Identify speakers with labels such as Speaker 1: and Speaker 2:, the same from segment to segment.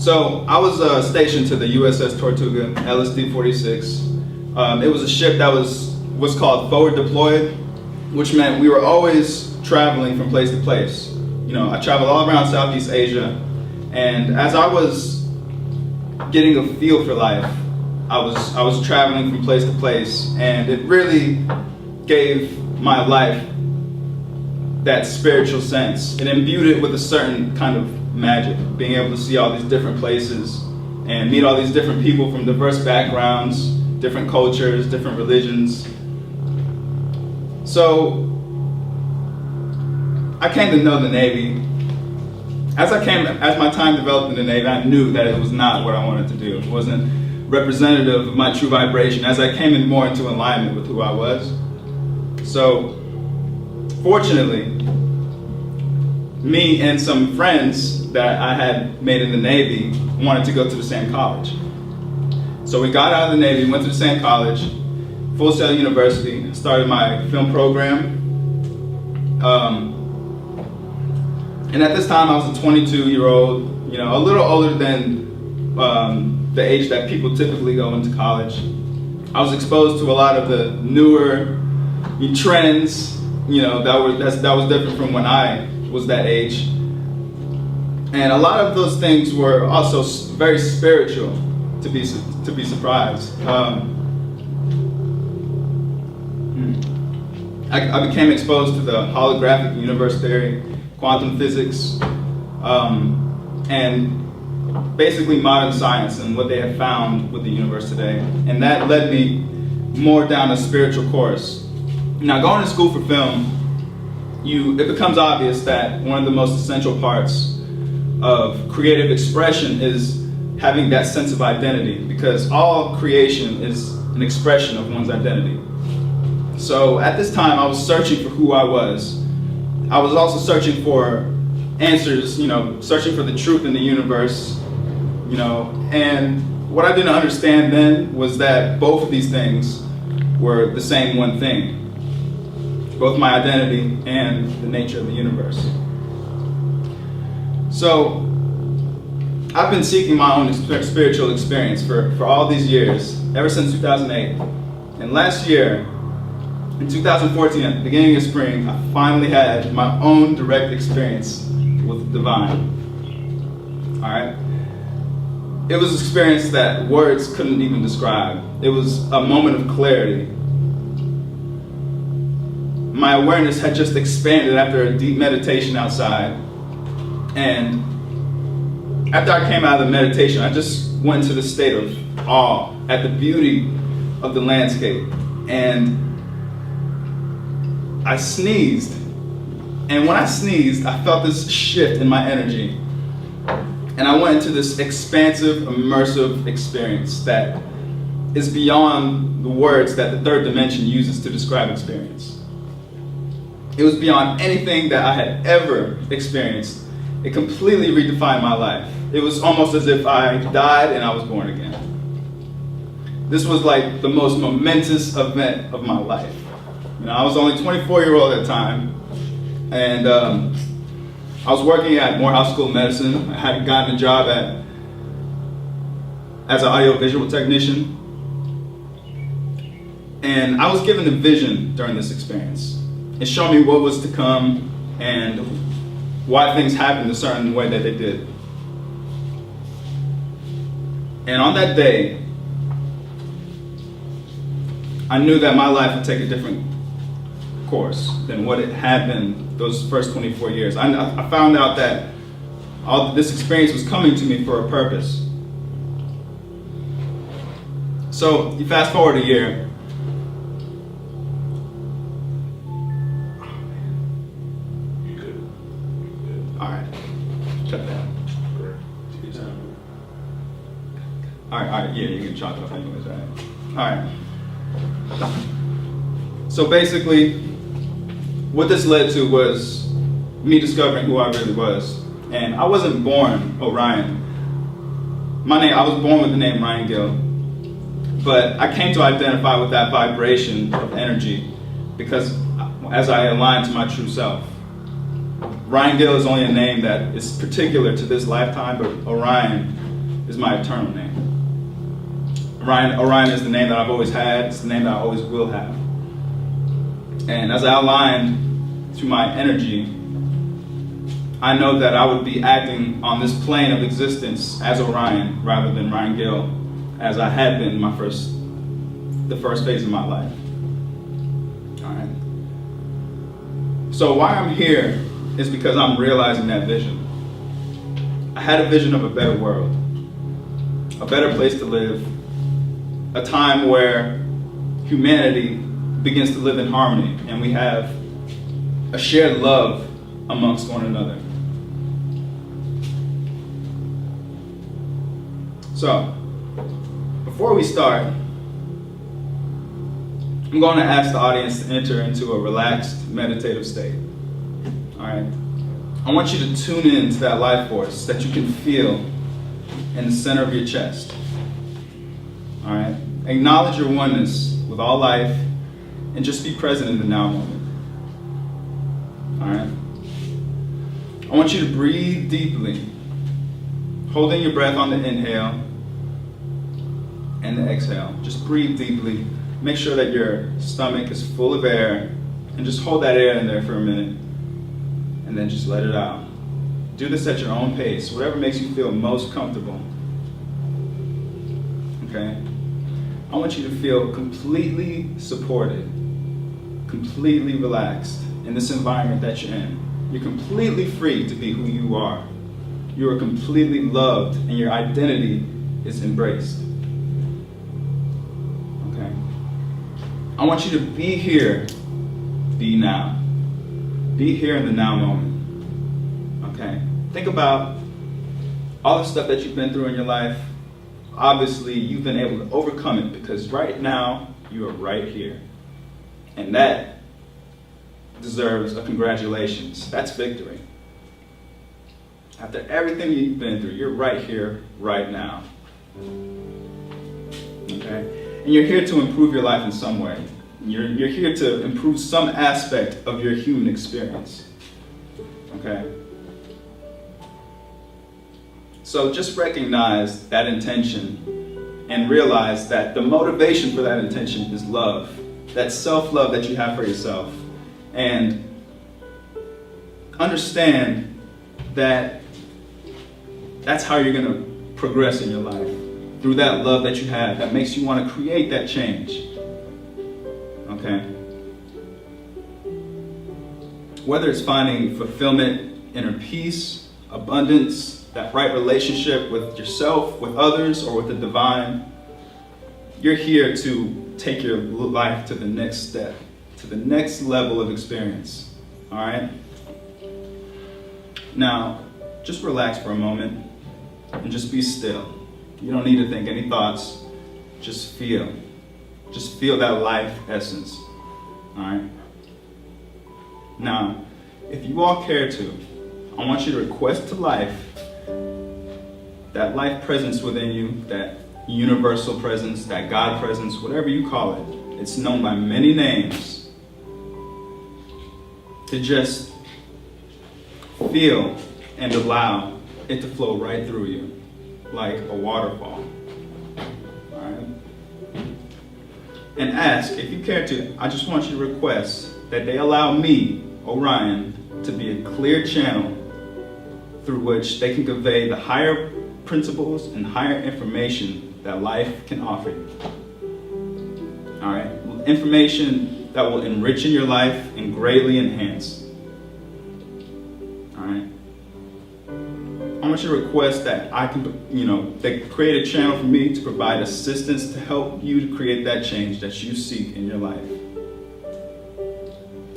Speaker 1: So I was stationed to the USS Tortuga, LSD-46. It was a ship that was called forward deployed, which meant we were always traveling from place to place. You know, I traveled all around Southeast Asia, and as I was getting a feel for life, I was traveling from place to place, and it really gave my life that spiritual sense. It imbued it with a certain kind of magic, being able to see all these different places and meet all these different people from diverse backgrounds, different cultures, different religions. So I came to know the Navy. As my time developed in the Navy, I knew that it was not what I wanted to do. It wasn't representative of my true vibration as I came in more into alignment with who I was. So fortunately, me and some friends that I had made in the Navy wanted to go to the same college. So we got out of the Navy, went to the same college, Full Sail University, started my film program. And at this time I was a 22-year-old, you know, a little older than the age that people typically go into college. I was exposed to a lot of the newer trends, you know, that was different from when I was that age. And a lot of those things were also very spiritual, to be surprised. I became exposed to the holographic universe theory, quantum physics, and basically modern science and what they have found with the universe today. And that led me more down a spiritual course. Now, going to school for film, it becomes obvious that one of the most essential parts of creative expression is having that sense of identity, because all creation is an expression of one's identity. So at this time, I was searching for who I was. I was also searching for answers, you know, searching for the truth in the universe, you know, and what I didn't understand then was that both of these things were the same one thing, both my identity and the nature of the universe. So I've been seeking my own spiritual experience for all these years, ever since 2008. And last year, in 2014, at the beginning of spring, I finally had my own direct experience with the divine. All right? It was an experience that words couldn't even describe. It was a moment of clarity. My awareness had just expanded after a deep meditation outside. And after I came out of the meditation, I just went into this state of awe at the beauty of the landscape. And I sneezed. And when I sneezed, I felt this shift in my energy. And I went into this expansive, immersive experience that is beyond the words that the third dimension uses to describe experience. It was beyond anything that I had ever experienced. It completely redefined my life. It was almost as if I died and I was born again. This was like the most momentous event of my life. You know, I was only 24-year-old at the time, and I was working at Morehouse School of Medicine. I had gotten a job as an audiovisual technician, and I was given a vision during this experience. It showed me what was to come and why things happened a certain way that they did. And on that day, I knew that my life would take a different course than what it had been those first 24 years. I found out that all this experience was coming to me for a purpose. So you fast forward a year.
Speaker 2: You good?
Speaker 1: All right, shut that.
Speaker 2: Take your time.
Speaker 1: All right, yeah, you can chalk it up anyways, right? All right. So basically, what this led to was me discovering who I really was. And I wasn't born Orion. I was born with the name Ryan Gill. But I came to identify with that vibration of energy because as I aligned to my true self. Ryan Gill is only a name that is particular to this lifetime, but Orion is my eternal name. Orion is the name that I've always had. It's the name that I always will have. And as I aligned to my energy, I know that I would be acting on this plane of existence as Orion rather than Ryan Gill, as I had been the first phase of my life. All right. So why I'm here is because I'm realizing that vision. I had a vision of a better world, a better place to live, a time where humanity begins to live in harmony and we have a shared love amongst one another. So, before we start, I'm going to ask the audience to enter into a relaxed, meditative state. All right? I want you to tune in to that life force that you can feel in the center of your chest. All right? Acknowledge your oneness with all life and just be present in the now moment. All right? I want you to breathe deeply, holding your breath on the inhale and the exhale. Just breathe deeply. Make sure that your stomach is full of air and just hold that air in there for a minute and then just let it out. Do this at your own pace, whatever makes you feel most comfortable. Okay? I want you to feel completely supported, completely relaxed in this environment that you're in. You're completely free to be who you are. You are completely loved and your identity is embraced. Okay? I want you to be here, be now. Be here in the now moment. Okay? Think about all the stuff that you've been through in your life. Obviously, you've been able to overcome it because right now, you are right here. And that deserves a congratulations. That's victory. After everything you've been through, you're right here, right now. Okay? And you're here to improve your life in some way. You're here to improve some aspect of your human experience. Okay? So just recognize that intention and realize that the motivation for that intention is love. That self-love that you have for yourself. And understand that that's how you're going to progress in your life. Through that love that you have that makes you want to create that change. Okay? Whether it's finding fulfillment, inner peace, abundance, that right relationship with yourself, with others, or with the divine, you're here to take your life to the next step, to the next level of experience. All right? Now, just relax for a moment and just be still. You don't need to think any thoughts. Just feel. Just feel that life essence. All right? Now, if you all care to, I want you to request to life that life presence within you, that universal presence, that God presence, whatever you call it. It's known by many names. To just feel and allow it to flow right through you like a waterfall. All right? And ask, if you care to, I just want you to request that they allow me, Orion, to be a clear channel through which they can convey the higher principles and higher information that life can offer you. All right? Information that will enrich in your life and greatly enhance. All right? I want you to request that I can, they create a channel for me to provide assistance to help you to create that change that you seek in your life.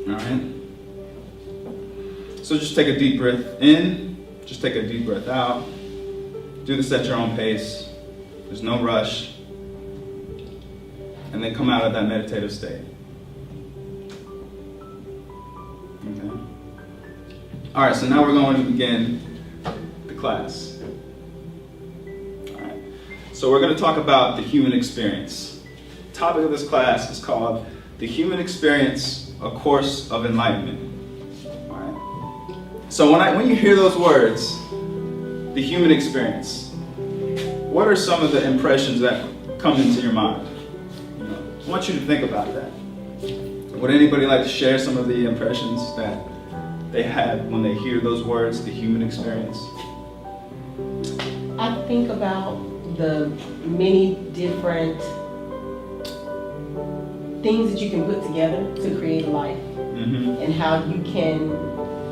Speaker 1: All right? So just take a deep breath in, just take a deep breath out. Do this at your own pace. There's no rush. And then come out of that meditative state. Okay. All right, so now we're going to begin the class. All right. So we're going to talk about the human experience. The topic of this class is called The Human Experience, A Course of Enlightenment. All right. So when you hear those words, the human experience, what are some of the impressions that come into your mind? You know, I want you to think about that. Would anybody like to share some of the impressions that they had when they hear those words, the human experience?
Speaker 3: I think about the many different things that you can put together to create a life, and how you can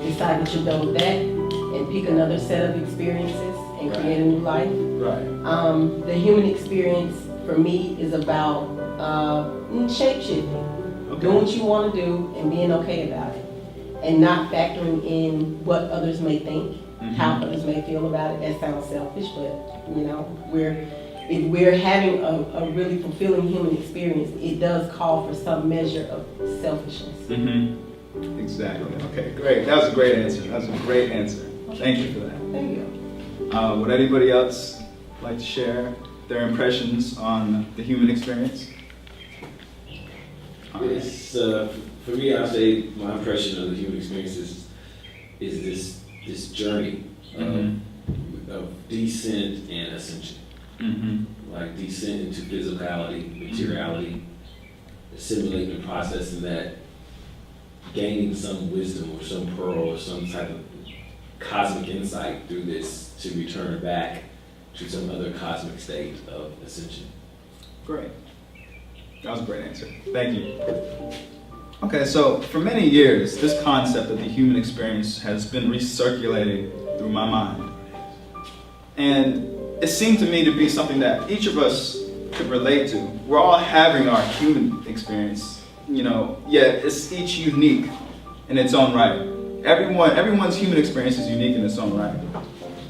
Speaker 3: decide that you're done with that and pick another set of experiences and create a new life.
Speaker 1: Right.
Speaker 3: The human experience for me is about shape-shifting, doing what you want to do and being okay about it, and not factoring in what others may think, how others may feel about it. That sounds selfish, but you know, if we're having a really fulfilling human experience, it does call for some measure of selfishness.
Speaker 1: Exactly. Okay, great. That was a great answer. That was a great answer. Thank you for that.
Speaker 3: Thank you.
Speaker 1: Would anybody else like to share their impressions on the human experience?
Speaker 4: It's, for me, I'd say my impression of the human experience is this journey of descent and ascension. Like descent into physicality, materiality, assimilating and processing that, gaining some wisdom or some pearl or some type of cosmic insight through this to return back to some other cosmic state of ascension.
Speaker 1: Great. That was a great answer. Thank you. Okay, so for many years, this concept of the human experience has been recirculating through my mind. And it seemed to me to be something that each of us could relate to. We're all having our human experience, you know, yet it's each unique in its own right. Everyone's human experience is unique in its own right.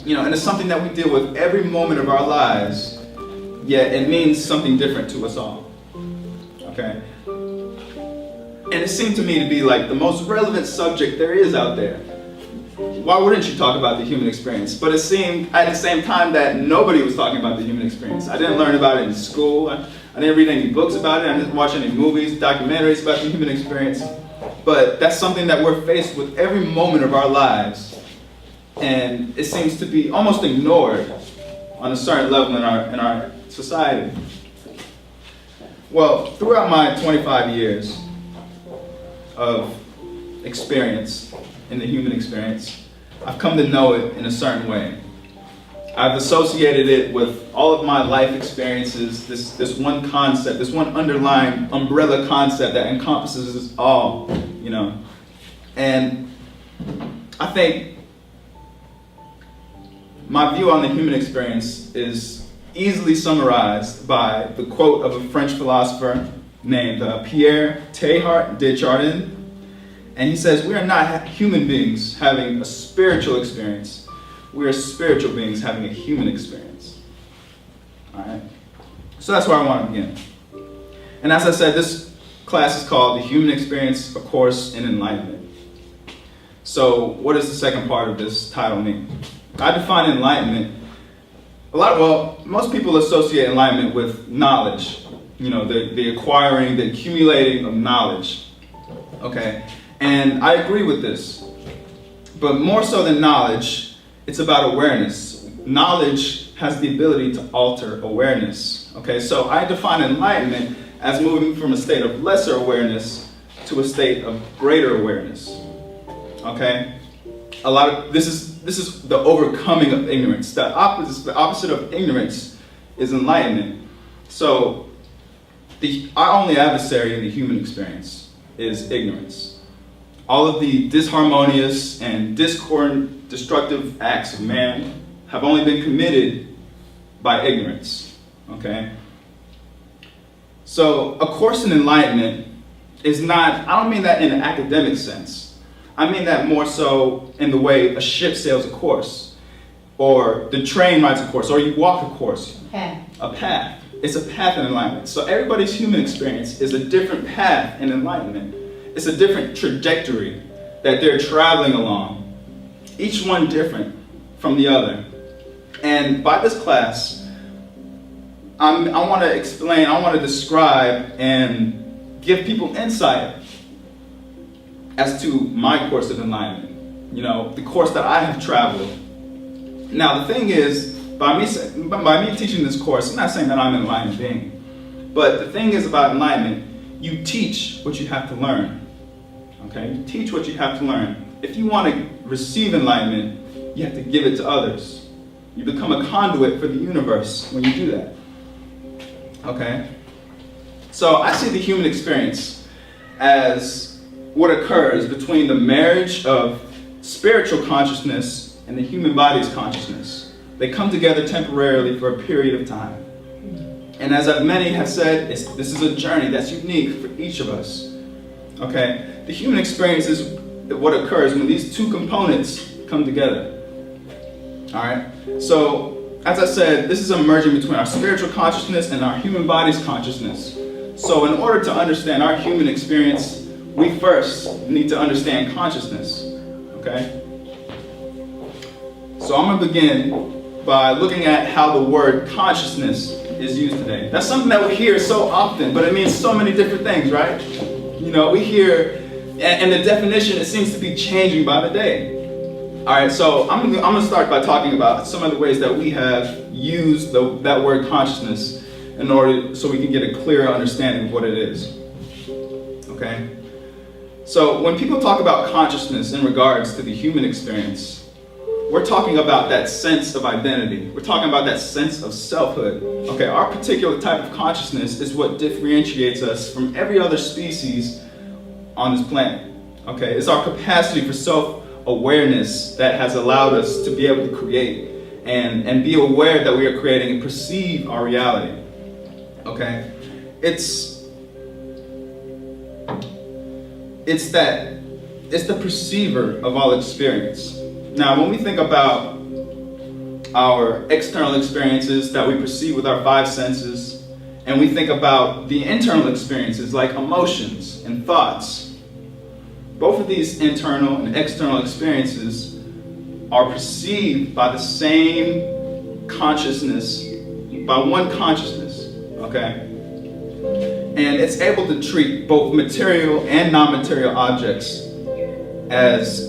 Speaker 1: You know, and it's something that we deal with every moment of our lives, yet it means something different to us all. Okay? And it seemed to me to be like the most relevant subject there is out there. Why wouldn't you talk about the human experience? But it seemed at the same time that nobody was talking about the human experience. I didn't learn about it in school. I didn't read any books about it. I didn't watch any movies, documentaries about the human experience. But that's something that we're faced with every moment of our lives. And it seems to be almost ignored on a certain level in our society. Well, throughout my 25 years of experience in the human experience, I've come to know it in a certain way. I've associated it with all of my life experiences, this one concept, this one underlying umbrella concept that encompasses us all, you know. And I think my view on the human experience is easily summarized by the quote of a French philosopher named Pierre Teilhard de Chardin. And he says, we are not human beings having a spiritual experience. We are spiritual beings having a human experience. All right? So that's where I want to begin. And as I said, this class is called The Human Experience, A Course in Enlightenment. So what does the second part of this title mean? I define enlightenment. Most people associate enlightenment with knowledge. You know, the acquiring, the accumulating of knowledge. Okay? And I agree with this. But more so than knowledge, it's about awareness. Knowledge has the ability to alter awareness. Okay, so I define enlightenment as moving from a state of lesser awareness to a state of greater awareness. Okay? This is the overcoming of ignorance. The opposite of ignorance is enlightenment. So our only adversary in the human experience is ignorance. All of the disharmonious and discordant, destructive acts of man have only been committed by ignorance. Okay? So, a course in enlightenment is not, I don't mean that in an academic sense. I mean that more so in the way a ship sails a course, or the train rides a course, or you walk a course. A path. It's a path in enlightenment. So everybody's human experience is a different path in enlightenment. It's a different trajectory that they're traveling along, each one different from the other. And by this class, I want to explain, I want to describe and give people insight as to my course of enlightenment, you know, the course that I have traveled. Now, the thing is, by me teaching this course, I'm not saying that I'm an enlightened being. But the thing is about enlightenment, you teach what you have to learn. Okay? You teach what you have to learn. If you want to receive enlightenment, you have to give it to others. You become a conduit for the universe when you do that. Okay? So I see the human experience as what occurs between the marriage of spiritual consciousness and the human body's consciousness. They come together temporarily for a period of time. And as many have said, this is a journey that's unique for each of us. Okay? The human experience is what occurs when these two components come together. Alright? So, as I said, this is a merging between our spiritual consciousness and our human body's consciousness. So in order to understand our human experience, we first need to understand consciousness. Okay? So I'm going to begin by looking at how the word consciousness is used today. That's something that we hear so often, but it means so many different things, right? You know, we hear, and the definition, it seems to be changing by the day. All right, so I'm going to start by talking about some of the ways that we have used that word consciousness in order so we can get a clearer understanding of what it is. Okay? So when people talk about consciousness in regards to the human experience, we're talking about that sense of identity. We're talking about that sense of selfhood. Okay, our particular type of consciousness is what differentiates us from every other species on this planet. Okay, it's our capacity for self-awareness that has allowed us to be able to create and be aware that we are creating and perceive our reality. Okay, it's the perceiver of all experience. Now, when we think about our external experiences that we perceive with our five senses, and we think about the internal experiences like emotions and thoughts, both of these internal and external experiences are perceived by the same consciousness, by one consciousness, okay? And it's able to treat both material and non-material objects as,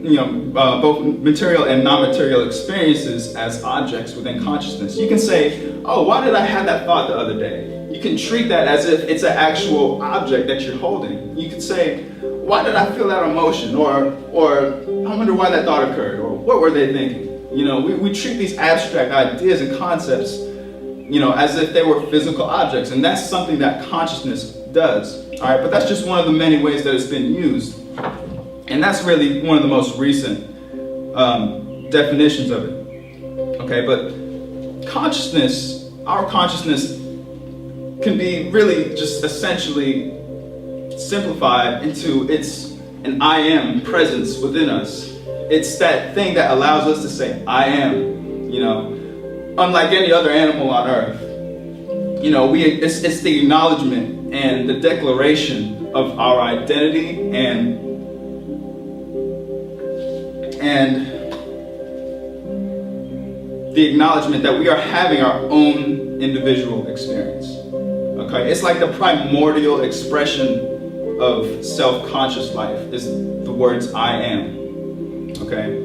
Speaker 1: both material and non-material experiences as objects within consciousness. You can say, oh, why did I have that thought the other day? You can treat that as if it's an actual object that you're holding. You could say, why did I feel that emotion? Or I wonder why that thought occurred, or what were they thinking? We treat these abstract ideas and concepts, as if they were physical objects, and that's something that consciousness does. All right, but that's just one of the many ways that it's been used. And that's really one of the most recent definitions of it. Okay, but consciousness, our consciousness can be really just essentially simplified into it's an I am presence within us. It's that thing that allows us to say, I am, unlike any other animal on earth. It's the acknowledgement and the declaration of our identity and the acknowledgement that we are having our own individual experience. Okay, it's like the primordial expression of self-conscious life is the words I am. Okay,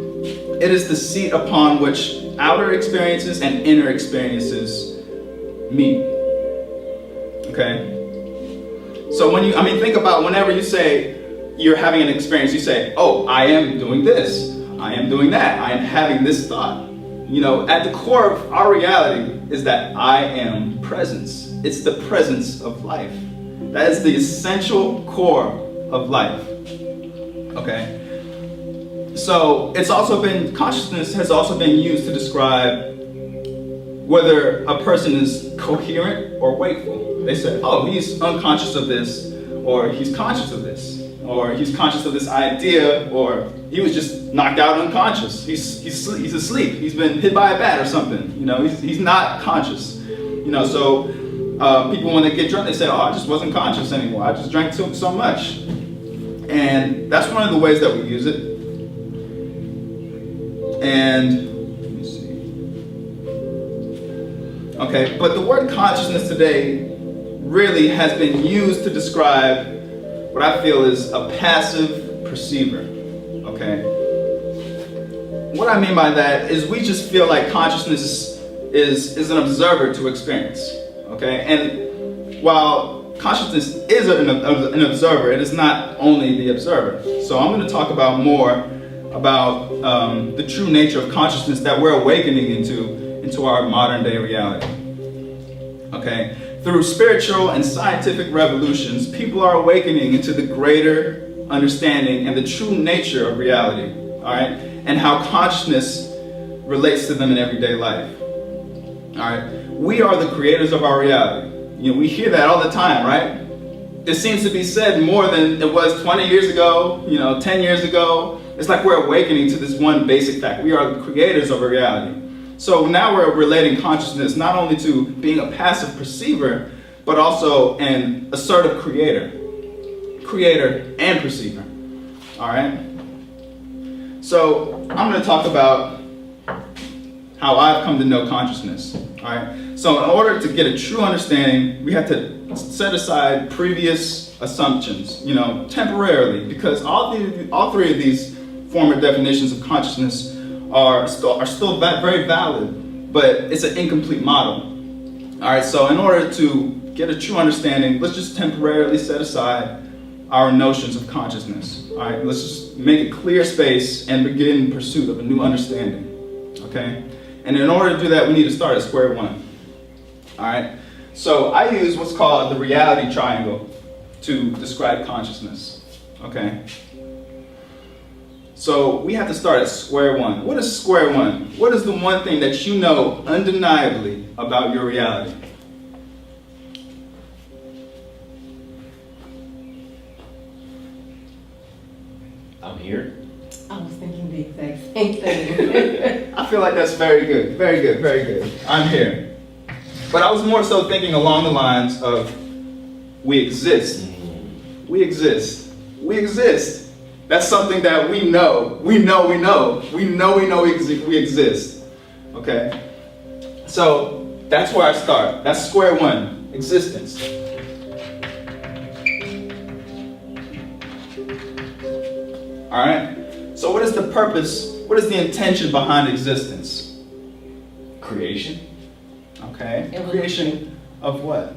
Speaker 1: it is the seat upon which outer experiences and inner experiences meet. Okay, so think about whenever you say you're having an experience, you say, oh, I am doing this, I am doing that, I am having this thought. At the core of our reality is that I am presence. It's the presence of life. That is the essential core of life. Okay? So consciousness has also been used to describe whether a person is coherent or wakeful. They say, oh, he's unconscious of this, or he's conscious of this, or he's conscious of this idea, or he was just knocked out unconscious. He's asleep. He's been hit by a bat or something. He's not conscious. So people, when they get drunk, they say, oh, I just wasn't conscious anymore. I just drank so much. And that's one of the ways that we use it. And let me see. Okay, but the word consciousness today really has been used to describe what I feel is a passive perceiver. Okay? What I mean by that is we just feel like consciousness is an observer to experience. Okay, and while consciousness is an observer, it is not only the observer. So I'm going to talk about more about the true nature of consciousness that we're awakening into our modern day reality. Okay, through spiritual and scientific revolutions, people are awakening into the greater understanding and the true nature of reality. All right, and how consciousness relates to them in everyday life. All right, we are the creators of our reality. You know, we hear that all the time, right? It seems to be said more than it was 20 years ago, 10 years ago. It's like we're awakening to this one basic fact. We are the creators of our reality. So now we're relating consciousness not only to being a passive perceiver, but also an assertive creator and perceiver. All right? So I'm going to talk about how I've come to know consciousness. All right? So in order to get a true understanding, we have to set aside previous assumptions, temporarily, because all three of these former definitions of consciousness are still very valid, but it's an incomplete model. All right, so in order to get a true understanding, let's just temporarily set aside our notions of consciousness. All right, let's just make a clear space and begin in pursuit of a new understanding. Okay, and in order to do that, we need to start at square one. All right, so I use what's called the reality triangle to describe consciousness. Okay. So we have to start at square one. What is square one? What is the one thing that you know undeniably about your reality?
Speaker 4: I'm here.
Speaker 3: I was thinking the exact same thing.
Speaker 1: I feel like that's very good. Very good, very good. I'm here. But I was more so thinking along the lines of we exist. We exist. We exist. That's something that we know. We know we exist. Okay? So that's where I start. That's square one, existence. All right? So what is the purpose, what is the intention behind existence?
Speaker 4: Creation.
Speaker 1: Okay? Creation of what?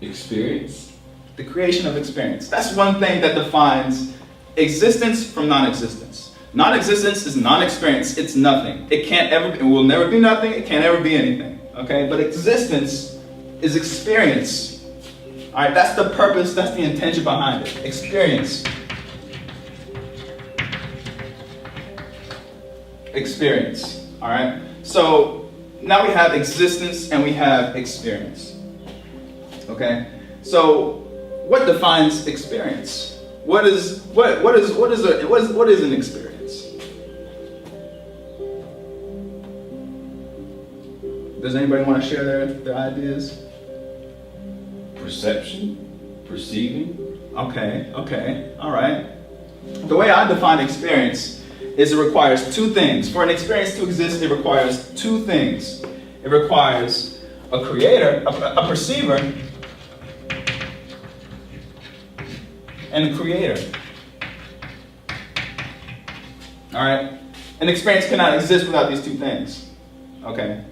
Speaker 4: Experience.
Speaker 1: The creation of experience. That's one thing that defines existence from non-existence. Non-existence is non-experience. It's nothing. It will never be nothing. It can't ever be anything. Okay? But existence is experience. All right? That's the purpose. That's the intention behind it. Experience. Experience. All right? So now we have existence and we have experience. Okay? So what defines experience? What is an experience? Does anybody want to share their ideas?
Speaker 4: Perception. Perceiving.
Speaker 1: Okay, all right. The way I define experience is it requires two things. For an experience to exist, it requires two things. It requires a creator, a perceiver, and a creator. All right? An experience cannot exist without these two things. Okay?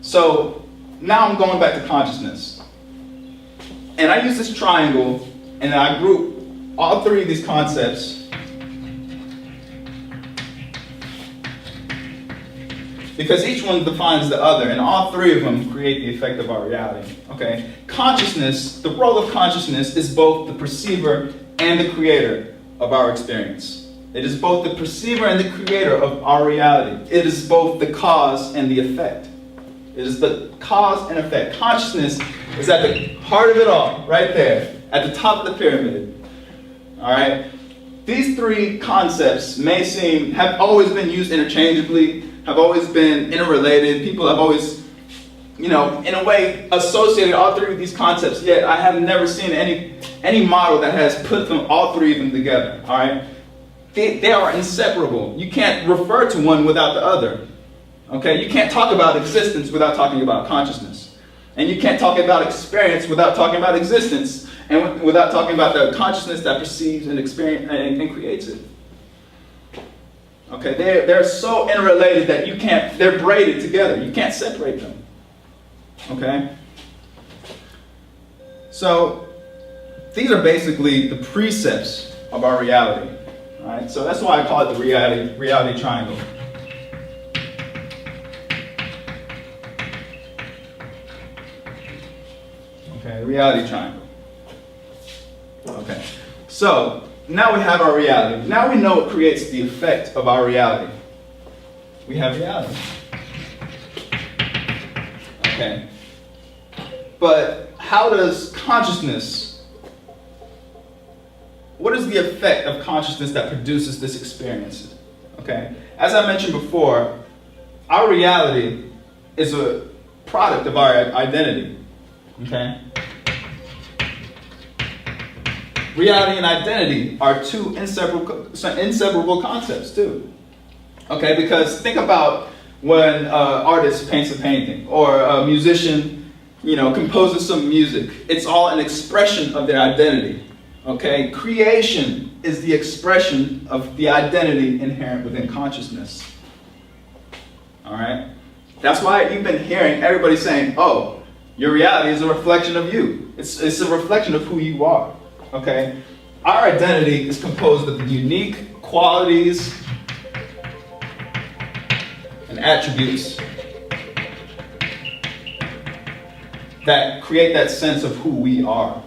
Speaker 1: So now I'm going back to consciousness. And I use this triangle and I group all three of these concepts because each one defines the other, and all three of them create the effect of our reality. Okay? Consciousness, the role of consciousness is both the perceiver and the creator of our experience. It is both the perceiver and the creator of our reality. It is both the cause and the effect. It is the cause and effect. Consciousness is at the heart of it all, right there, at the top of the pyramid. All right? These three concepts have always been used interchangeably, have always been interrelated. People have always, in a way, associated all three of these concepts. Yet I have never seen any model that has put all three of them together. All right, they are inseparable. You can't refer to one without the other. Okay, you can't talk about existence without talking about consciousness, and you can't talk about experience without talking about existence, and without talking about the consciousness that perceives and experience and creates it. Okay, they're so interrelated that they're braided together. You can't separate them. Okay? So, these are basically the precepts of our reality. All right? So that's why I call it the reality triangle. Okay, reality triangle. Okay. So, now we have our reality. Now we know what creates the effect of our reality. We have reality. Okay. But how does consciousness, what is the effect of consciousness that produces this experience? Okay. As I mentioned before, our reality is a product of our identity. Okay. Reality and identity are two inseparable concepts too. Okay, because think about when an artist paints a painting or a musician, composes some music. It's all an expression of their identity. Okay, creation is the expression of the identity inherent within consciousness. All right, that's why you've been hearing everybody saying, "Oh, your reality is a reflection of you. It's a reflection of who you are." Okay? Our identity is composed of unique qualities and attributes that create that sense of who we are.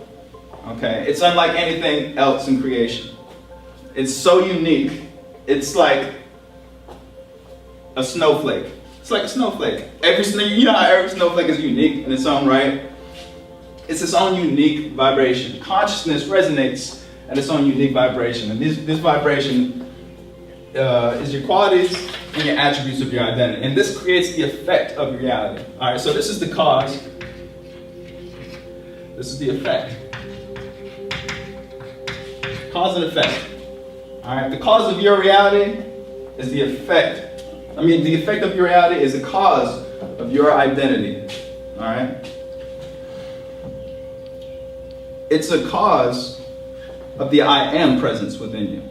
Speaker 1: Okay? It's unlike anything else in creation. It's so unique. It's like a snowflake. It's like a snowflake. You know how every snowflake is unique in its own right? It's its own unique vibration. Consciousness resonates at its own unique vibration. And this vibration is your qualities and your attributes of your identity. And this creates the effect of reality. All right, so this is the cause. This is the effect. Cause and effect. All right, the cause of your reality is the effect. The effect of your reality is the cause of your identity. All right? It's a cause of the I am presence within you.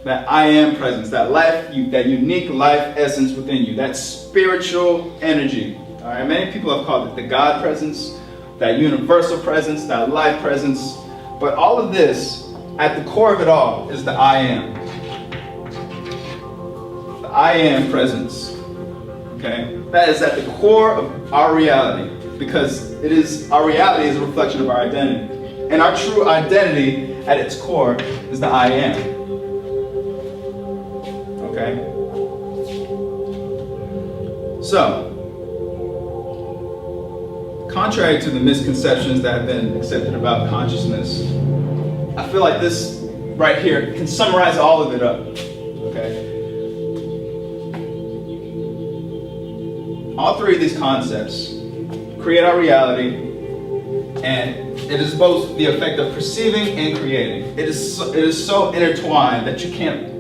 Speaker 1: That I am presence, that unique life essence within you, that spiritual energy. All right, many people have called it the God presence, that universal presence, that life presence. But all of this, at the core of it all, is the I am. The I am presence. Okay? That is at the core of our reality, because our reality is a reflection of our identity. And our true identity at its core is the I am. Okay? So, contrary to the misconceptions that have been accepted about consciousness, I feel like this right here can summarize all of it up. Okay? All three of these concepts create our reality, and it is both the effect of perceiving and creating. It is so intertwined that you can't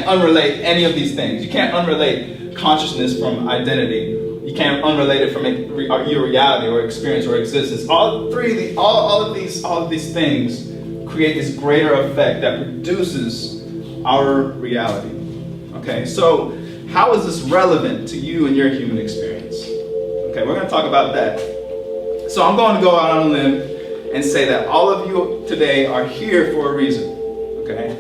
Speaker 1: unrelate any of these things. You can't unrelate consciousness from identity. You can't unrelate it from your reality or experience or existence. All of these things create this greater effect that produces our reality. Okay, so how is this relevant to you and your human experience? Okay, we're going to talk about that. So I'm going to go out on a limb and say that all of you today are here for a reason. Okay?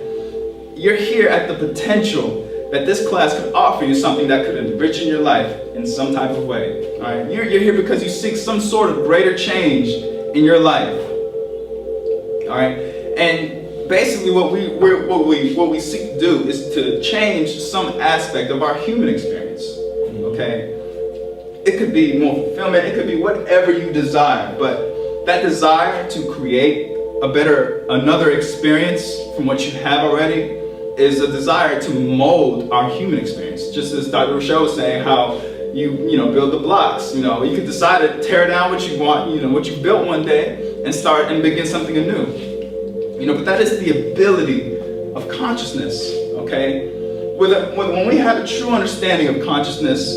Speaker 1: You're here at the potential that this class could offer you something that could enrich your life in some type of way. All right? You're here because you seek some sort of greater change in your life. All right? And basically what we seek to do is to change some aspect of our human experience. Okay? It could be more fulfillment, it could be whatever you desire, but that desire to create another experience from what you have already is a desire to mold our human experience. Just as Dr. Rochelle was saying, how you build the blocks. You could decide to tear down what you want, what you built one day, and start and begin something anew. But that is the ability of consciousness. Okay, when we have a true understanding of consciousness,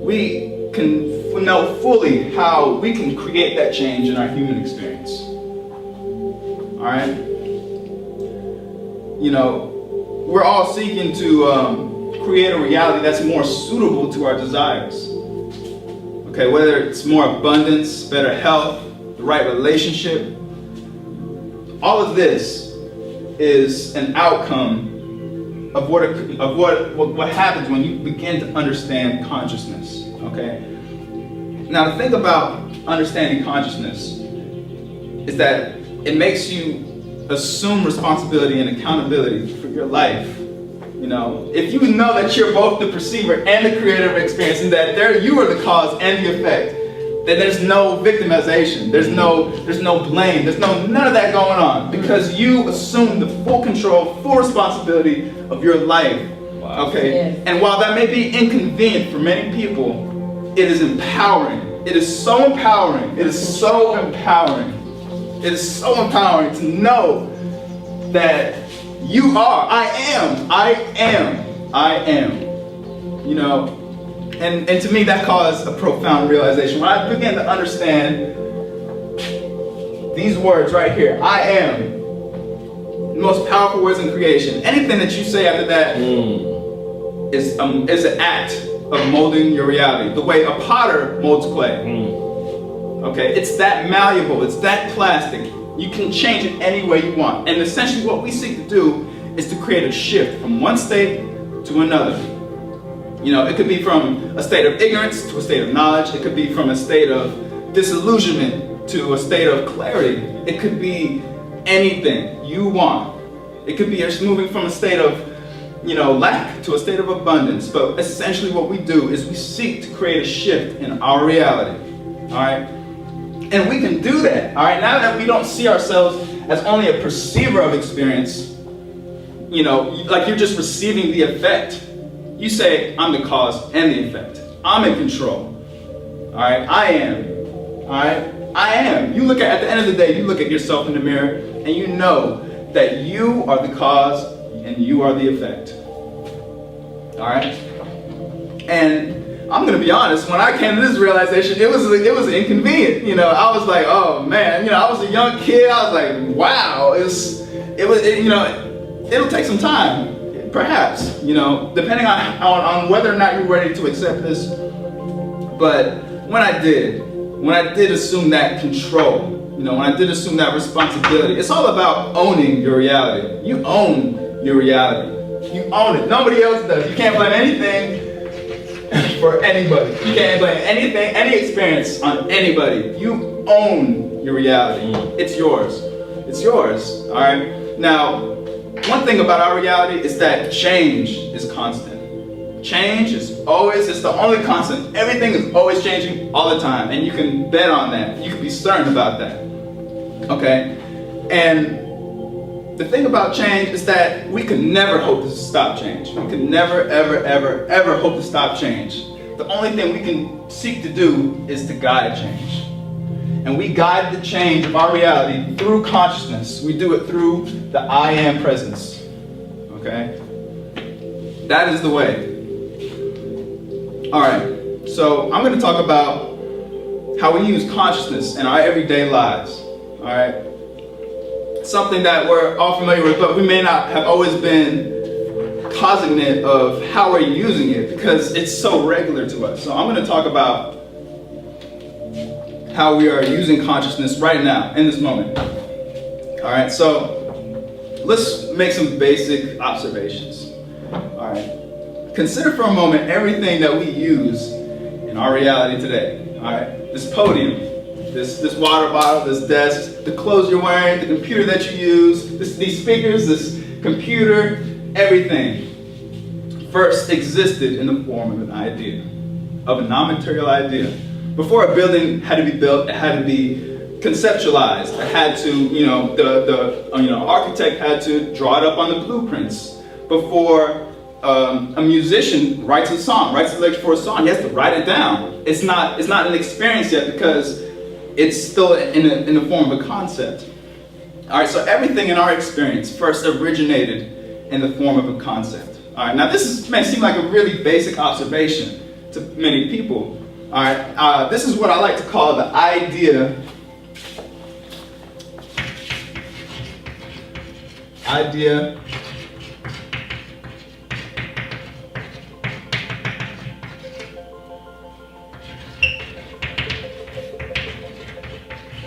Speaker 1: we can know fully how we can create that change in our human experience. All right? We're all seeking to create a reality that's more suitable to our desires. Okay, whether it's more abundance, better health, the right relationship, all of this is an outcome of what happens when you begin to understand consciousness. Okay? Now, the thing about understanding consciousness is that it makes you assume responsibility and accountability for your life. You know, if you know that you're both the perceiver and the creator of experience, and that you are the cause and the effect, then there's no victimization, there's no blame, there's none of that going on, because you assume the full control, full responsibility of your life. Wow. Okay? Yes. And while that may be inconvenient for many people, it is empowering. It is so empowering. It is so empowering. It is so empowering to know that you are, I am. You know, and to me that caused a profound realization. When I began to understand these words right here, I am, the most powerful words in creation. Anything that you say after that is an act of molding your reality. The way a potter molds clay. Okay, it's that malleable, it's that plastic. You can change it any way you want. And essentially what we seek to do is to create a shift from one state to another. You know, it could be from a state of ignorance to a state of knowledge. It could be from a state of disillusionment to a state of clarity. It could be anything you want. It could be just moving from a state of, you know, lack to a state of abundance. But essentially what we do is we seek to create a shift in our reality. All right? And we can do that, all right? Now that we don't see ourselves as only a perceiver of experience, you know, like you're just receiving the effect. You say, I'm the cause and the effect. I'm in control, all right? I am, all right? I am. You look at the end of the day, you look at yourself in the mirror and you know that you are the cause and you are the effect, all right? And I'm gonna be honest, when I came to this realization, it was inconvenient. You know, I was like, oh man, you know, I was a young kid. I was like, wow, you know, it'll take some time, perhaps, you know, depending on whether or not you're ready to accept this. But when I did assume that control, you know, when I did assume that responsibility, it's all about owning your reality. You own your reality. You own it. Nobody else does. You can't blame anything for anybody. You can't blame anything, any experience on anybody. You own your reality. It's yours. It's yours. All right? Now, one thing about our reality is that change is constant. Change is always, it's the only constant. Everything is always changing all the time. And you can bet on that. You can be certain about that. Okay? And the thing about change is that we can never hope to stop change. We can never, ever, ever, ever hope to stop change. The only thing we can seek to do is to guide change. And we guide the change of our reality through consciousness. We do it through the I am presence. Okay? That is the way. Alright, so I'm going to talk about how we use consciousness in our everyday lives. Alright? Something that we're all familiar with, but we may not have always been cognizant of how we're using it because it's so regular to us. So I'm going to talk about how we are using consciousness right now, in this moment. All right, so let's make some basic observations. All right, consider for a moment everything that we use in our reality today. All right, this podium, this water bottle, this desk, the clothes you're wearing, the computer that you use, these speakers, this computer, everything first existed in the form of an idea, of a non-material idea. Before a building had to be built, it had to be conceptualized. It had to, you know, the architect had to draw it up on the blueprints. Before a musician writes a song, writes a lyric for a song, he has to write it down. It's not an experience yet because it's still in the form of a concept. All right, so everything in our experience first originated in the form of a concept. All right, now this may seem like a really basic observation to many people. All right, this is what I like to call the idea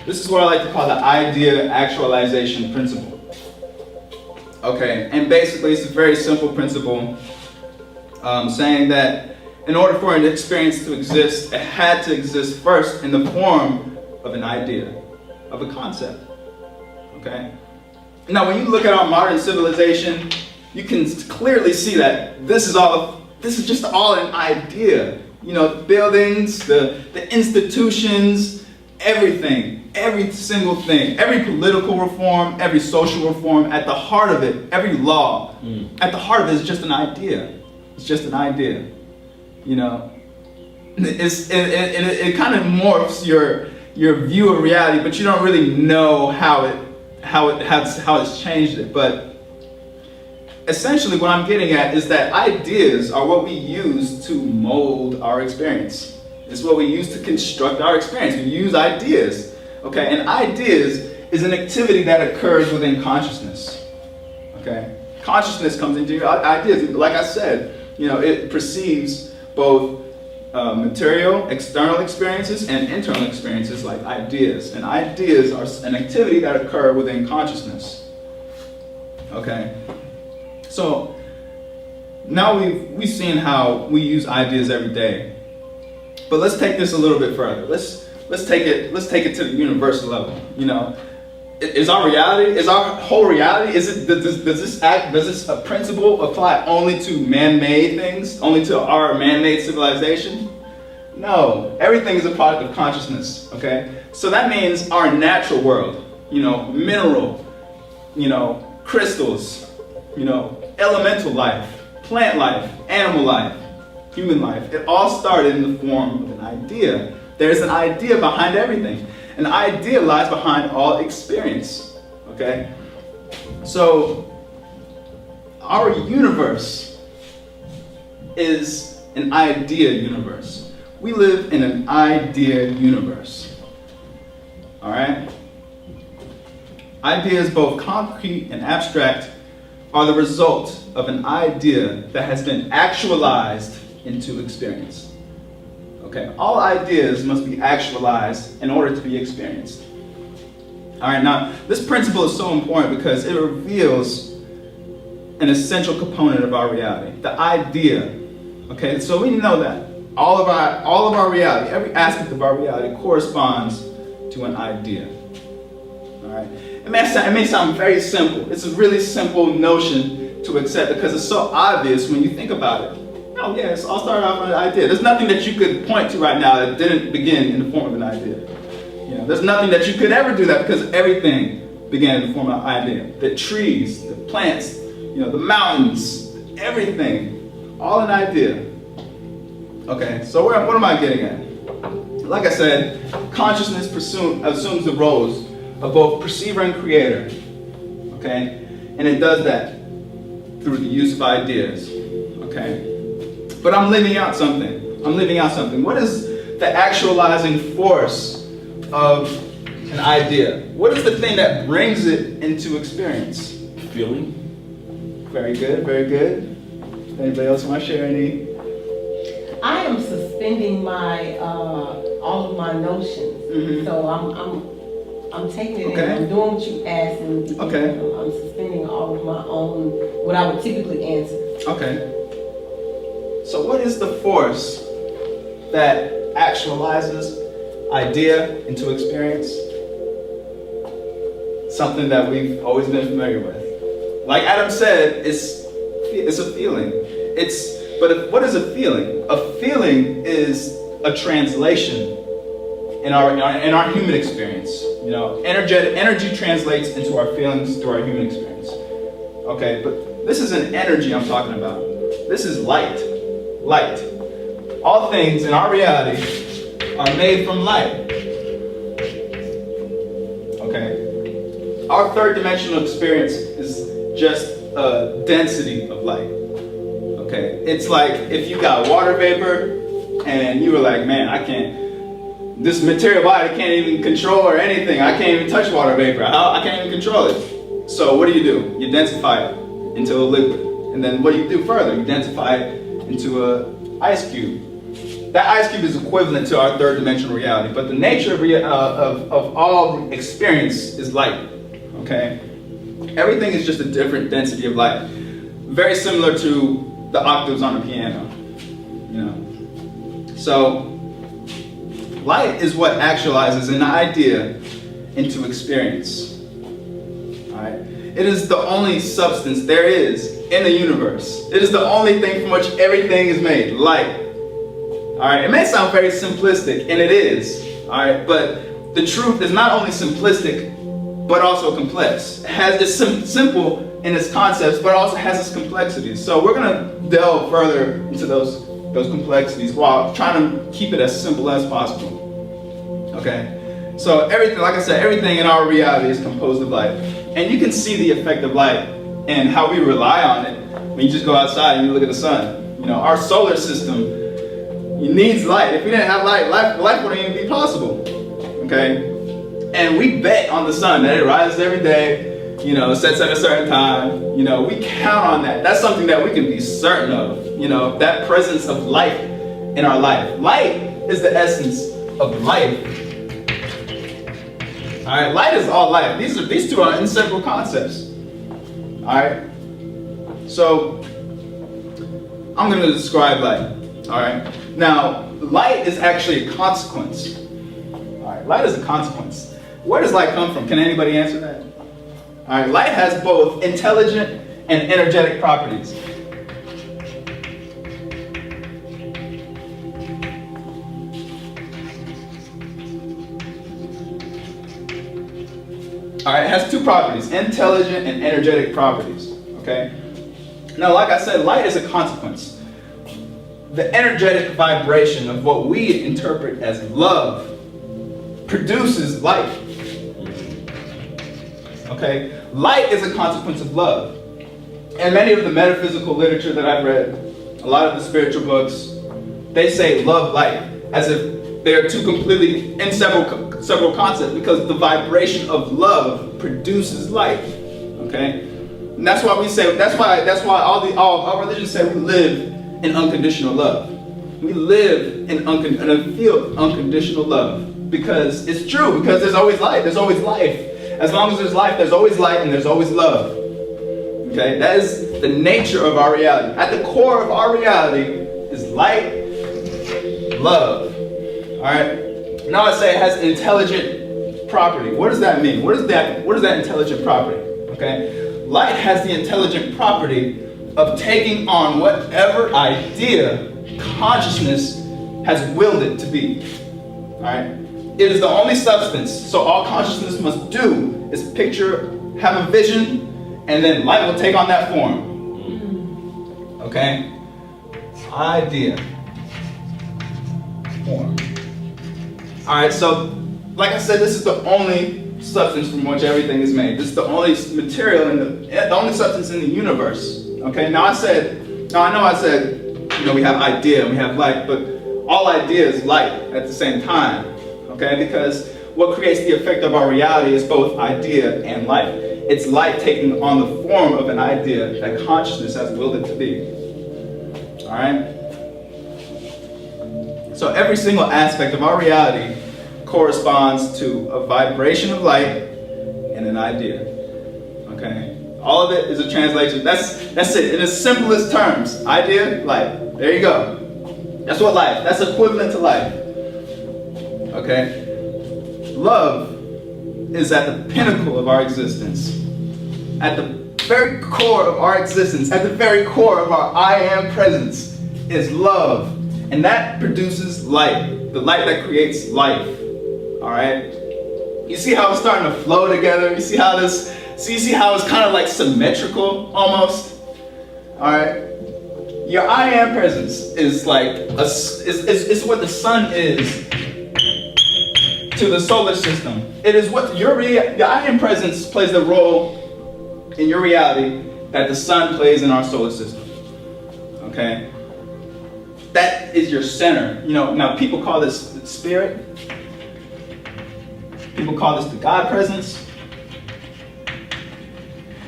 Speaker 1: This is what I like to call the idea actualization principle. Okay, and basically it's a very simple principle saying that in order for an experience to exist, it had to exist first in the form of an idea, of a concept. Okay? Now when you look at our modern civilization, you can clearly see that this is just all an idea. You know, the buildings, the institutions, everything, every single thing, every political reform, every social reform, at the heart of it, every law, at the heart of it is just an idea. It's just an idea. You know, it kind of morphs your view of reality, but you don't really know how it's changed it. But essentially what I'm getting at is that ideas are what we use to mold our experience. It's what we use to construct our experience. We use ideas. Okay, and ideas is an activity that occurs within consciousness. Okay, consciousness comes into your ideas. Like I said, you know, it perceives both material, external experiences and internal experiences like ideas. And ideas are an activity that occur within consciousness. Okay, so now we've seen how we use ideas every day. But let's take this a little bit further. Let's take it to the universal level. You know, is our whole reality? Does this a principle apply only to man-made things, only to our man-made civilization? No, everything is a product of consciousness. Okay, so that means our natural world, you know, mineral, you know, crystals, you know, elemental life, plant life, animal life, human life, it all started in the form of an idea. There's an idea behind everything. An idea lies behind all experience. Okay? So, our universe is an idea universe. We live in an idea universe. Alright? Ideas, both concrete and abstract, are the result of an idea that has been actualized into experience. Okay, all ideas must be actualized in order to be experienced. All right, now this principle is so important because it reveals an essential component of our reality, the idea. Okay, so we know that all of our reality, every aspect of our reality corresponds to an idea. All right, it may sound very simple. It's a really simple notion to accept because it's so obvious when you think about it. Oh yeah, it's all started off with an idea. There's nothing that you could point to right now that didn't begin in the form of an idea. You know, there's nothing that you could ever do that because everything began in the form of an idea. The trees, the plants, you know, the mountains, everything, all an idea. Okay, so what am I getting at? Like I said, consciousness assumes the roles of both perceiver and creator. Okay, and it does that through the use of ideas. Okay. But I'm leaving out something. What is the actualizing force of an idea? What is the thing that brings it into experience?
Speaker 4: Feeling.
Speaker 1: Very good, very good. Anybody else want to share any?
Speaker 3: I am suspending my all of my notions.
Speaker 1: Mm-hmm.
Speaker 3: So I'm taking it
Speaker 1: Okay.
Speaker 3: in. I'm doing what you asked in the beginning.
Speaker 1: Okay.
Speaker 3: I'm suspending all of my own, what I would typically answer.
Speaker 1: Okay. So what is the force that actualizes idea into experience? Something that we've always been familiar with. Like Adam said, it's a feeling. What is a feeling? A feeling is a translation in our human experience. You know, energy translates into our feelings through our human experience. Okay, but this is an energy I'm talking about. This is light. Light. All things in our reality are made from light. Okay? Our third dimensional experience is just a density of light. Okay? It's like if you got water vapor and you were like, man, this material body can't even control or anything. I can't even touch water vapor. I can't even control it. So what do? You densify it into a liquid. And then what do you do further? You densify it into an ice cube. that ice cube is equivalent to our third dimensional reality, but the nature of all experience is light, okay? Everything is just a different density of light. Very similar to the octaves on a piano, you know? So, light is what actualizes an idea into experience, all right? It is the only substance there is in the universe. It is the only thing from which everything is made, light. All right, it may sound very simplistic, and it is, all right, but the truth is not only simplistic, but also complex. It's simple in its concepts, but also has its complexities. So we're gonna delve further into those complexities while trying to keep it as simple as possible, okay? So everything, like I said, everything in our reality is composed of light. And you can see the effect of light and how we rely on it when you just go outside and you look at the sun. You know, our solar system, it needs light. If we didn't have light, life wouldn't even be possible, okay? And we bet on the sun that it rises every day, you know, sets at a certain time. You know, we count on that. That's something that we can be certain of, you know, that presence of life in our life. Light is the essence of life. All right, light is all life. These two are inseparable concepts. All right, so I'm going to describe light. All right. Now, light is actually a consequence. All right, light is a consequence. Where does light come from? Can anybody answer that? All right, light has both intelligent and energetic properties. All right, it has two properties, intelligent and energetic properties, okay? Now, like I said, light is a consequence. The energetic vibration of what we interpret as love produces light. Okay? Light is a consequence of love. And many of the metaphysical literature that I've read, a lot of the spiritual books, they say love, light, as if they are two completely several concepts, because the vibration of love produces light. Okay? And that's why we say, that's why all religions say we live in unconditional love. We live in a field of unconditional love, because it's true, because there's always light, there's always life. As long as there's life, there's always light and there's always love. Okay, that is the nature of our reality. At the core of our reality is light, love. All right. Now I say it has intelligent property. What does that mean? What is that intelligent property? Okay, light has the intelligent property of taking on whatever idea consciousness has willed it to be. All right? It is the only substance, so all consciousness must do is picture, have a vision, and then light will take on that form. Okay? Idea. Form. All right, so like I said, this is the only substance from which everything is made. This is the only material the only substance in the universe. Okay, now I know I said, you know, we have idea and we have light, but all idea is light at the same time. Okay, because what creates the effect of our reality is both idea and light. It's light taking on the form of an idea that consciousness has willed it to be. All right? So every single aspect of our reality corresponds to a vibration of light and an idea. Okay? All of it is a translation. That's it. In the simplest terms, idea, light. There you go. That's what life. That's equivalent to life. Okay? Love is at the pinnacle of our existence. At the very core of our existence, at the very core of our I am presence is love. And that produces light. The light that creates life. Alright? You see how it's starting to flow together? You see how this you see how it's kind of like symmetrical almost? Alright? Your I am presence is like is what the sun is to the solar system. It is what the I am presence plays the role in your reality that the sun plays in our solar system. Okay? That is your center. You know, now people call this the spirit. People call this the God presence.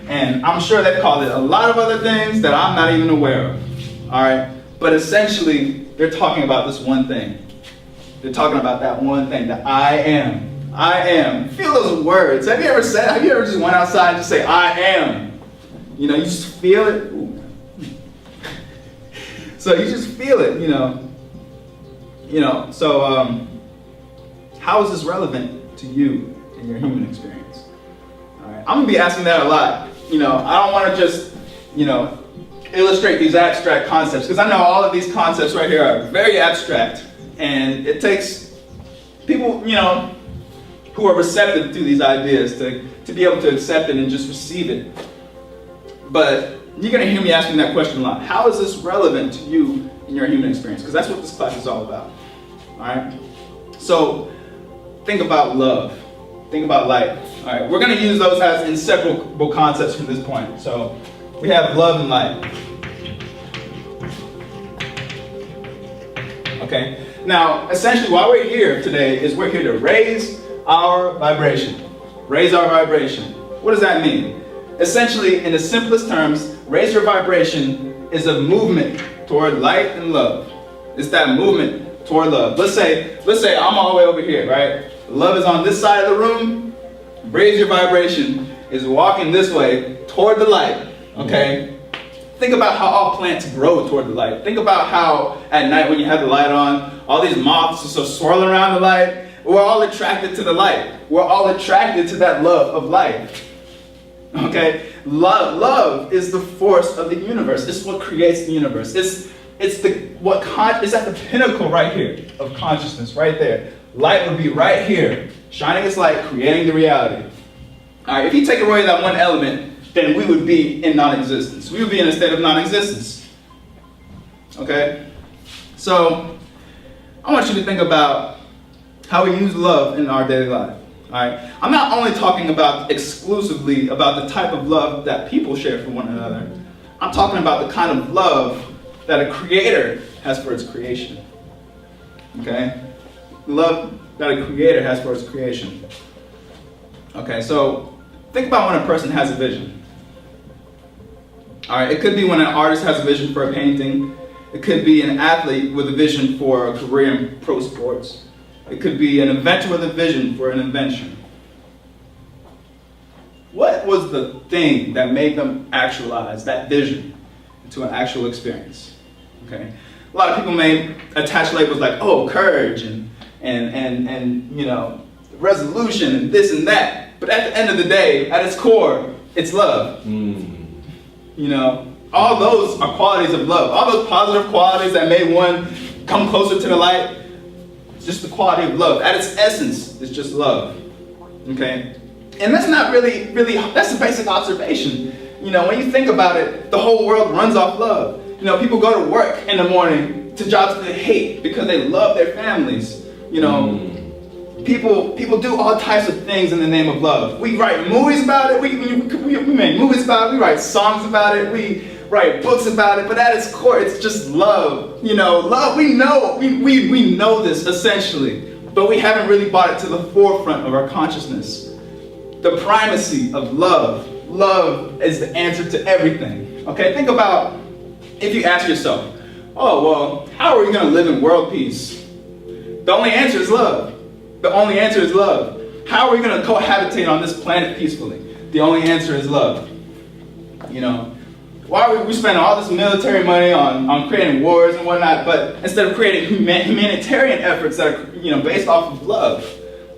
Speaker 1: And I'm sure they've called it a lot of other things that I'm not even aware of. Alright? But essentially, they're talking about this one thing. They're talking about that one thing, that I am. I am. Feel those words. Have you ever just went outside and just say, I am? You know, you just feel it. Ooh. So you just feel it, you know. So how is this relevant to you in your human experience? All right. I'm gonna be asking that a lot. You know, I don't want to just, you know, illustrate these abstract concepts, because I know all of these concepts right here are very abstract, and it takes people, you know, who are receptive to these ideas to be able to accept it and just receive it. But you're going to hear me asking that question a lot. How is this relevant to you in your human experience? Because that's what this class is all about. All right? So think about love. Think about light. All right? We're going to use those as inseparable concepts from this point. So we have love and light. Okay? Now, essentially, why we're here today is we're here to raise our vibration. Raise our vibration. What does that mean? Essentially, in the simplest terms, raise your vibration is a movement toward light and love. It's that movement toward love. Let's say I'm all the way over here, right? Love is on this side of the room. Raise your vibration is walking this way toward the light. Okay? Think about how all plants grow toward the light. Think about how at night when you have the light on, all these moths are so swirling around the light. We're all attracted to the light. We're all attracted to that love of light. Okay? Love is the force of the universe. It's what creates the universe. It's at the pinnacle right here of consciousness, right there. Light would be right here, shining its light, creating the reality. All right, if you take away that one element, then we would be in non-existence. We would be in a state of non-existence. Okay? So, I want you to think about how we use love in our daily life. All right? I'm not only talking about exclusively about the type of love that people share for one another. I'm talking about the kind of love that a creator has for its creation. Okay? Love that a creator has for its creation. Okay, so think about when a person has a vision. All right, it could be when an artist has a vision for a painting. It could be an athlete with a vision for a career in pro sports. It could be an inventor with a vision for an invention. What was the thing that made them actualize that vision into an actual experience? Okay, a lot of people may attach labels like, oh, courage and you know, resolution and this and that. But at the end of the day, at its core, it's love. You know, all those are qualities of love. All those positive qualities that made one come closer to the light, it's just the quality of love. At its essence, it's just love. Okay? And that's not really, that's a basic observation. You know, when you think about it, the whole world runs off love. You know, people go to work in the morning to jobs they hate because they love their families. You know, people do all types of things in the name of love. We write movies about it. We make movies about it. We write songs about it. We write books about it. But at its core, it's just love. You know, love. We know this essentially, but we haven't really brought it to the forefront of our consciousness. The primacy of love. Love is the answer to everything. Okay, think about if you ask yourself, oh, well, how are we going to live in world peace? The only answer is love. The only answer is love. How are we going to cohabitate on this planet peacefully? The only answer is love. You know, why are we spending all this military money on creating wars and whatnot, but instead of creating humanitarian efforts that are, you know, based off of love?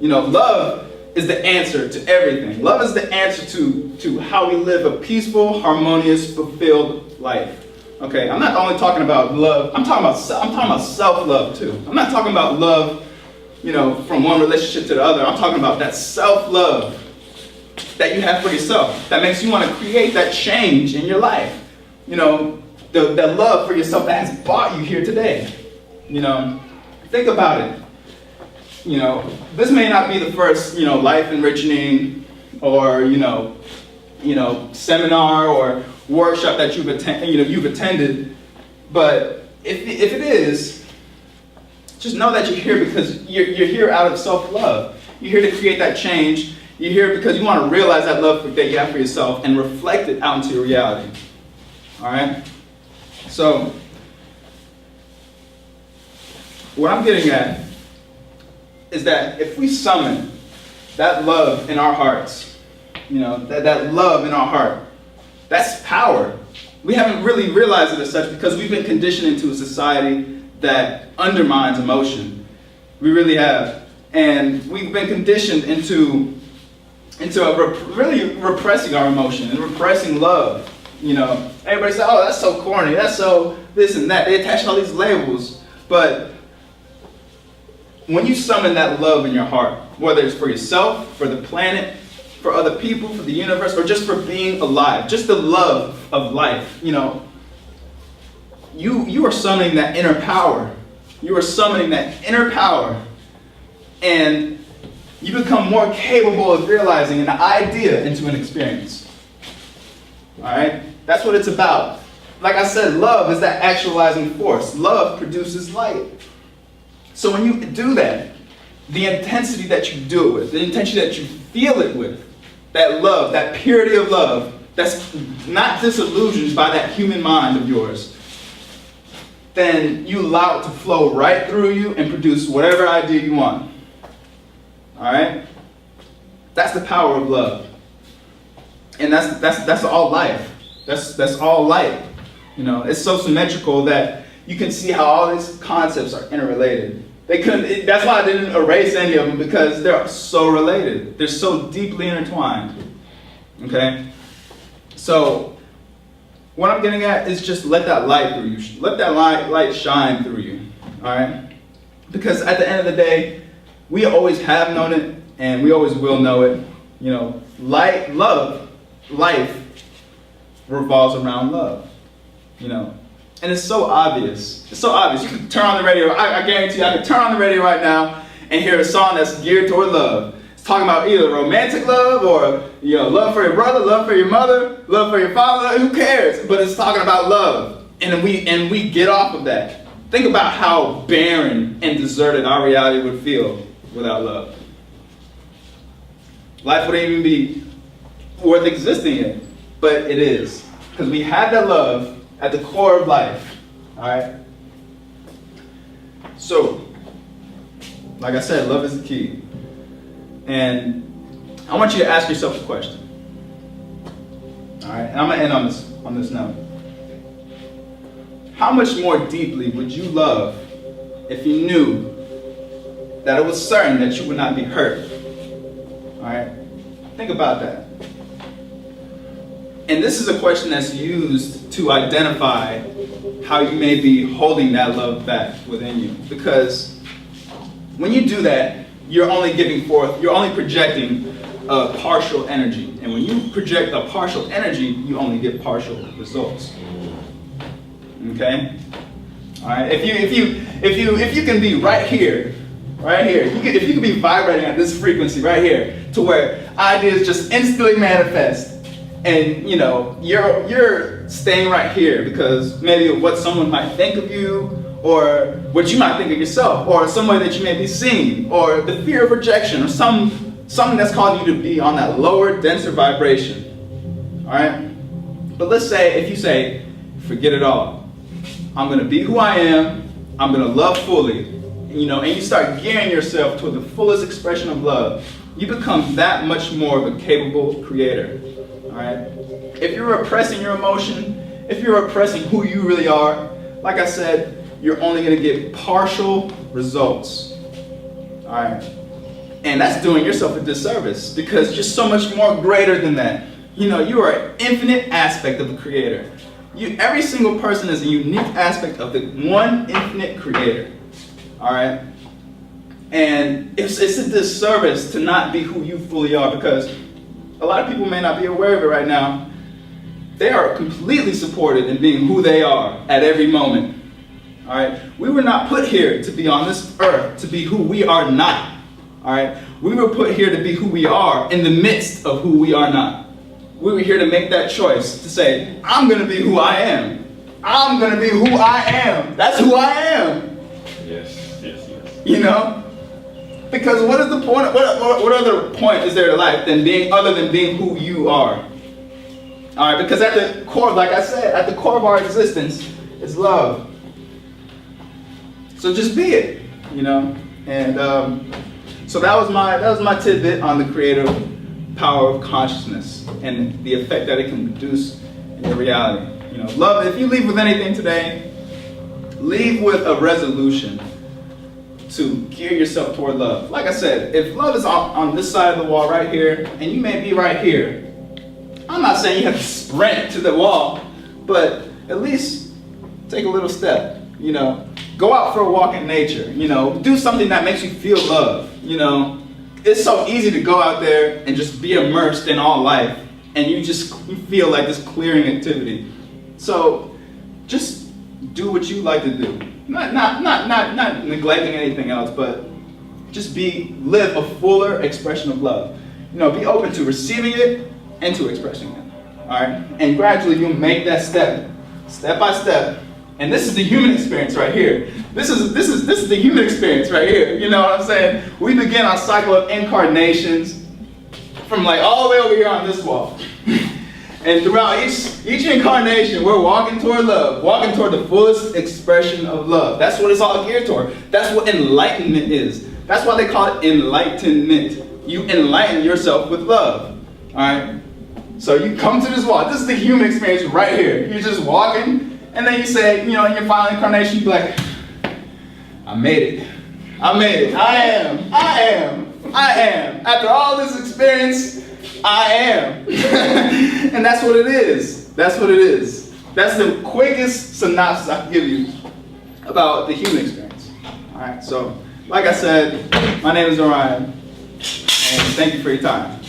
Speaker 1: You know, love is the answer to everything. Love is the answer to how we live a peaceful, harmonious, fulfilled life. Okay, I'm not only talking about love, I'm talking about self-love too. I'm not talking about love, you know, from one relationship to the other. I'm talking about that self-love that you have for yourself that makes you want to create that change in your life. You know, the love for yourself that has brought you here today. You know, think about it. You know, this may not be the first, you know, life-enriching or, you know, seminar or workshop that you've attended, but if it is, just know that you're here because you're here out of self-love. You're here to create that change. You're here because you want to realize that love that you have for yourself and reflect it out into your reality. All right? So, what I'm getting at is that if we summon that love in our hearts, that love in our heart, that's power. We haven't really realized it as such because we've been conditioned into a society that undermines emotion. We really have. And we've been conditioned into really repressing our emotion and repressing love. Everybody says, oh, that's so corny, that's so this and that. They attach all these labels. But when you summon that love in your heart, whether it's for yourself, for the planet, for other people, for the universe, or just for being alive, just the love of life, you are summoning that inner power. You are summoning that inner power, and you become more capable of realizing an idea into an experience. All right? That's what it's about. Like I said, love is that actualizing force. Love produces light. So when you do that, the intensity that you do it with, the intensity that you feel it with, that love, that purity of love, that's not disillusioned by that human mind of yours, then you allow it to flow right through you and produce whatever idea you want. All right? That's the power of love. And that's all life. That's all light. It's so symmetrical that you can see how all these concepts are interrelated. That's why I didn't erase any of them, because they're so related. They're so deeply intertwined. Okay? So, what I'm getting at is just let that light through you. Let that light shine through you. Alright? Because at the end of the day, we always have known it, and we always will know it. Life revolves around love. And it's so obvious. It's so obvious. You can turn on the radio. I guarantee you, I can turn on the radio right now and hear a song that's geared toward love. It's talking about either romantic love or love for your brother, love for your mother, love for your father. Who cares? But it's talking about love, and we get off of that. Think about how barren and deserted our reality would feel without love. Life wouldn't even be worth existing in, but it is, because we have that love at the core of life. Alright? So, like I said, love is the key. And I want you to ask yourself a question. Alright? And I'm gonna end on this note. How much more deeply would you love if you knew that it was certain that you would not be hurt? Alright? Think about that. And this is a question that's used to identify how you may be holding that love back within you. Because when you do that, you're only projecting a partial energy. And when you project a partial energy, you only get partial results. Okay? Alright, if you can be right here, if you can be vibrating at this frequency right here, to where ideas just instantly manifest, and you're staying right here because maybe what someone might think of you, or what you might think of yourself, or some way that you may be seen, or the fear of rejection, or something that's causing you to be on that lower, denser vibration. Alright? But let's say, if you say, forget it all. I'm going to be who I am. I'm going to love fully. And you start gearing yourself toward the fullest expression of love. You become that much more of a capable creator. Alright? If you're repressing your emotion, if you're repressing who you really are, like I said, you're only going to get partial results. Alright? And that's doing yourself a disservice, because you're so much more greater than that. You are an infinite aspect of the creator. Every single person is a unique aspect of the one infinite creator. Alright? And it's a disservice to not be who you fully are, because a lot of people may not be aware of it right now. They are completely supported in being who they are at every moment. Alright? We were not put here to be on this earth to be who we are not. Alright? We were put here to be who we are in the midst of who we are not. We were here to make that choice, to say, I'm going to be who I am. I'm going to be who I am. That's who I am.
Speaker 2: Yes.
Speaker 1: Because what is the point? What other point is there to life other than being who you are? All right, because at the core, like I said, at the core of our existence is love. So just be it. you know? And so that was my tidbit on the creative power of consciousness and the effect that it can produce in your reality. You know, love, if you leave with anything today, leave with a resolution to gear yourself toward love. Like I said, if love is on this side of the wall right here, and you may be right here, I'm not saying you have to sprint to the wall, but at least take a little step, you know. Go out for a walk in nature, you know. Do something that makes you feel love, you know. It's so easy to go out there and just be immersed in all life, and you feel like this clearing activity. So just do what you like to do. Not neglecting anything else, but just live a fuller expression of love. You know, be open to receiving it and to expressing it. All right, and gradually you'll make that step by step. And this is the human experience right here. This is the human experience right here. You know what I'm saying? We begin our cycle of incarnations from like all the way over here on this wall. And throughout each incarnation, we're walking toward love, walking toward the fullest expression of love. That's what it's all geared toward. That's what enlightenment is. That's why they call it enlightenment. You enlighten yourself with love. All right? So you come to this wall. This is the human experience right here. You're just walking, and then you say, you know, in your final incarnation, you be like, I made it. I made it. I am. After all this experience, I am. And that's what it is. That's what it is. That's the quickest synopsis I can give you about the human experience. All right, so like I said, my name is Orion, and thank you for your time.